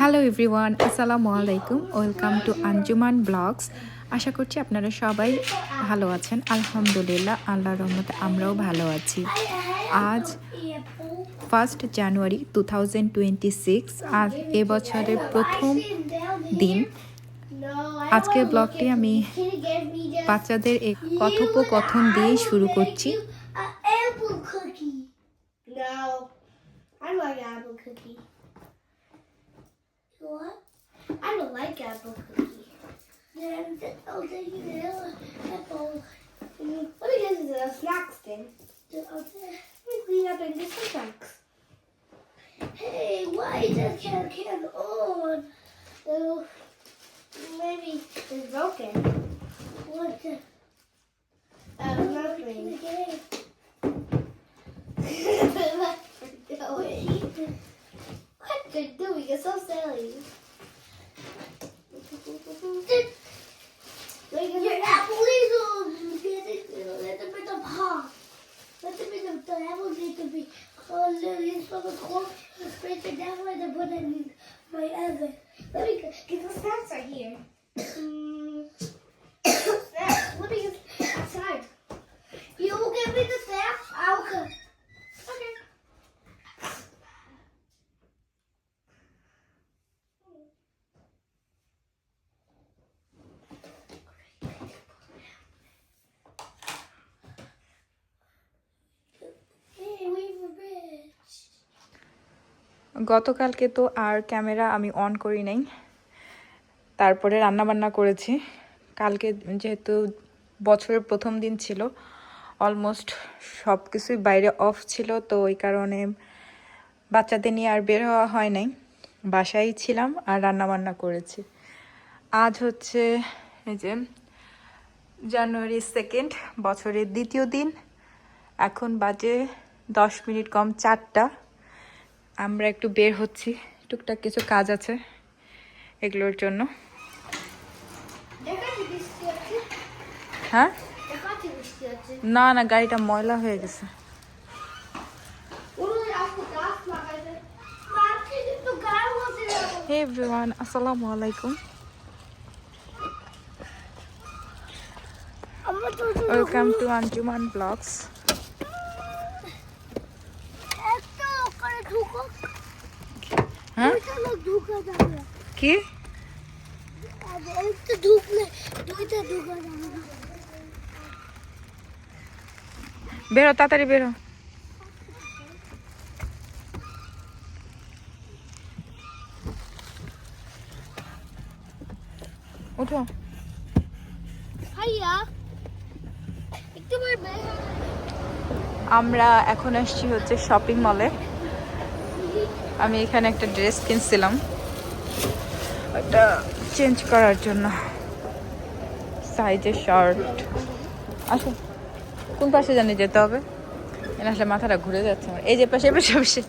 Hello everyone, আসসালামু আলাইকুম। Welcome to Anjuman blogs. আশা করছি আপনারা সবাই ভালো আছেন। আলহামদুলিল্লাহ, আল্লাহর রহমতে আমরাও ভালো আছি। আজ 1 জানুয়ারি 2026, আর এবছরের প্রথম দিন। আজকের ব্লগটি আমি বাচ্চাদের এই কথোপকথন দিয়ে শুরু করছি। What? I don't like apple cookie. Then I'll take you the apple. What do you guys do? Snacks then. Let me clean up and get some snacks. Hey, why is the can on? Oh, maybe it's broken. What the? Nothing. What they're doing is so silly. Your apple is on. Let them in the pot. Let them in the apples need to be little from the corn. Scrape it down and put it in my oven. Let me get the snacks right here. Snacks. What are you outside? You will give me the snacks. I'll cook. Okay. গতকালকে তো আর camera আমি on করি নাই, তারপরে রান্নাবান্না করেছি। কালকে যেহেতু বছরের প্রথম দিন ছিল, অলমোস্ট সব কিছুই বাইরে অফ ছিল, তো ওই কারণে বাচ্চাদের নিয়ে আর বের হওয়া হয় নাই, বাসায় ছিলাম আর রান্নাবান্না করেছি। আজ হচ্ছে এই যে জানুয়ারি 2, বছরের দ্বিতীয় দিন। এখন বাজে 10 মিনিট কম 4টা। আমরা একটু বের হচ্ছি, টুকটাক কিছু কাজ আছে এগুলোর জন্য। হ্যাঁ, না না, গাড়িটা ময়লা হয়ে গেছে। হে এভরিওয়ান, আসসালামু আলাইকুম। Welcome to Anjuman blogs. হ্যাঁ, কি বেরো, তাড়াতাড়ি বেরো। উঠো। আমরা এখন আসছি হচ্ছে শপিং মলে। আমি এখানে একটা ড্রেস কিনছিলাম, ওটা চেঞ্জ করার জন্য, সাইজের শার্ট। আসো, কোন পাশে জানি যেতে হবে? এখানে আসলে মাথাটা ঘুরে যাচ্ছে আমার। এই যে পাশে, পাশে পাশে।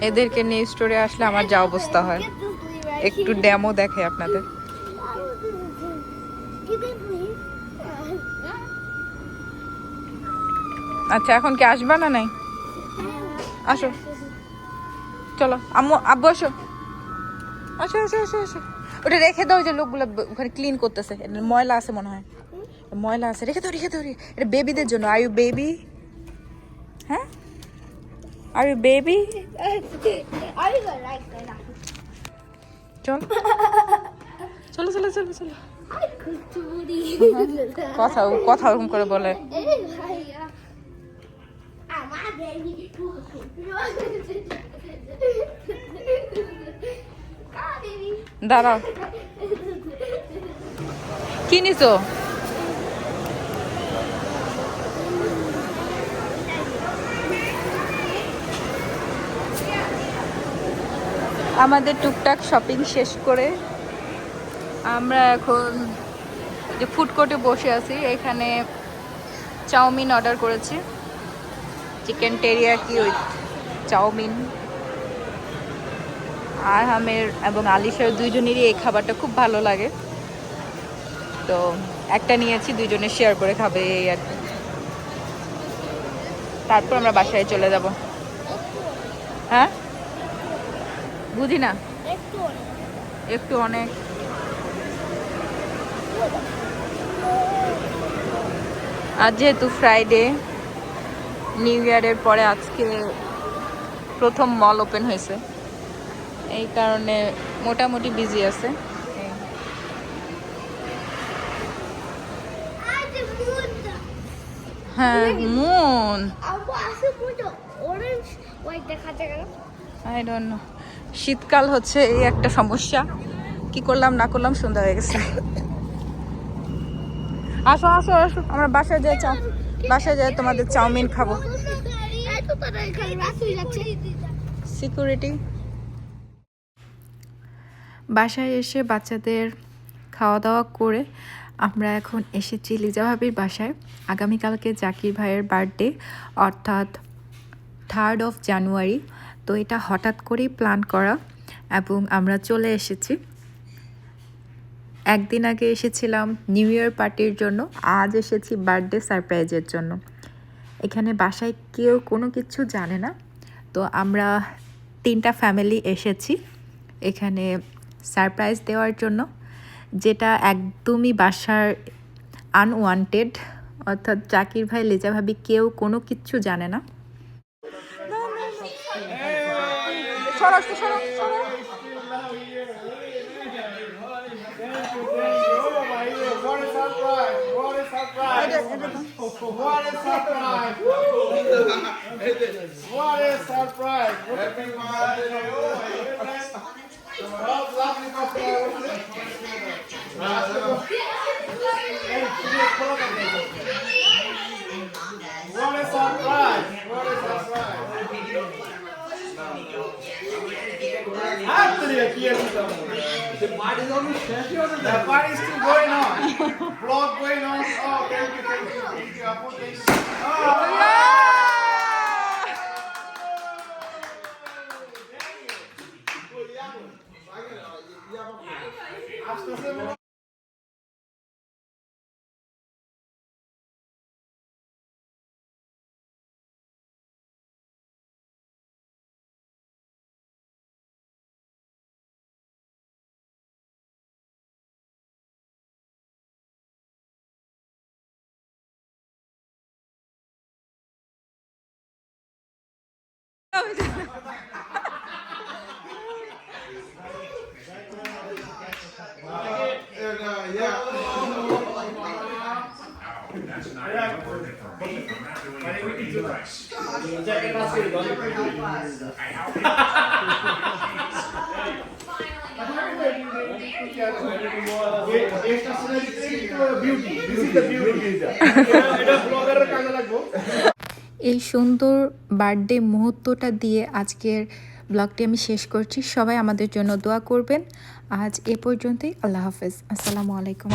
এদেরকে নিয়ে স্টোরে আসলে আমার যা অবস্থা হয়। একটু ডেমো দেখে আপনাদের। আচ্ছা, এখন কি আসবা না? নাই, আসো, চলো। আম্মু, আব্বু আসো, আসো আসো আসো আসো। ওটা রেখে দাও, যে লোকগুলো ওখানে ক্লিন করতেছে, ময়লা আছে মনে হয়, ময়লা আছে। রেখে দাও, রেখে দাও। এটা বেবিদের জন্য। Are you baby? হ্যাঁ, আর ইউ বেবি? চল, চলো চলো চলো চলো। কথা কথা ওরকম করে বলে। দাঁড়াও, কি নিছো? আমাদের টুকটাক শপিং শেষ করে আমরা এখন যে ফুড কোর্টে বসে আছি। এখানে চাউমিন অর্ডার করেছি, চিকেন টেরিয়াকি উইথ চাউমিন। আর আমের এবং আলিশার দুইজনেরই এই খাবারটা খুব ভালো লাগে। তো একটা নিয়েছি, দুইজনে শেয়ার করে খাবে এই আর কি। তারপর আমরা বাসায় চলে যাব। হ্যাঁ বুঝি না, একটু অনেক। আজ যেহেতু ফ্রাইডে, নিউ ইয়ারের পরে আজকে প্রথম মল ওপেন হয়েছে, এই কারণে মোটামুটি বিজি আছে। হ্যাঁ মুন, আই ডোন্ট নো। শীতকাল হচ্ছে এই একটা সমস্যা, কি করলাম না করলাম সন্ধ্যা হয়ে গেছে। আসো আসো আসো, আমরা বাসায় যাই, বাসায় যাই তোমাদের চাউমিন খাবো। সিকিউরিটি। বাসায় এসে বাচ্চাদের খাওয়া দাওয়া করে আমরা এখন এসেছি লিজা ভাবির বাসায়। আগামীকালকে জাকির ভাইয়ের বার্থডে, অর্থাৎ 3rd of January। তো এটা হঠাৎ করেই প্ল্যান করা এবং আমরা চলে এসেছি। একদিন আগে এসেছিলাম নিউ ইয়ার পার্টির জন্য, আজ এসেছি বার্থডে সারপ্রাইজের জন্য। এখানে বাসায় কেউ কোনো কিছু জানে না, তো আমরা 3টা ফ্যামিলি এসেছি এখানে সারপ্রাইজ দেওয়ার জন্য, যেটা একদমই বাসার আনওয়ান্টেড, অর্থাৎ জাকির ভাই, লিজা ভাবি কেউ কোনো কিছু জানে না। What a surprise! What a surprise! What a surprise! What a surprise! Happy birthday! Oh, lovely birthday! What a surprise! What a surprise! The party is only special. The party is still going on. Vlog going on. Oh, thank you, thank you, thank you. Apu, thank you. That's not important for me. I'm not doing it for any price. এই সুন্দর birthday মুহূর্তটা দিয়ে আজকের ব্লগটি আমি শেষ করছি। সবাই আমাদের জন্য দোয়া করবেন। আজ এ পর্যন্তই। আল্লাহ হাফেজ, আসসালামু আলাইকুম।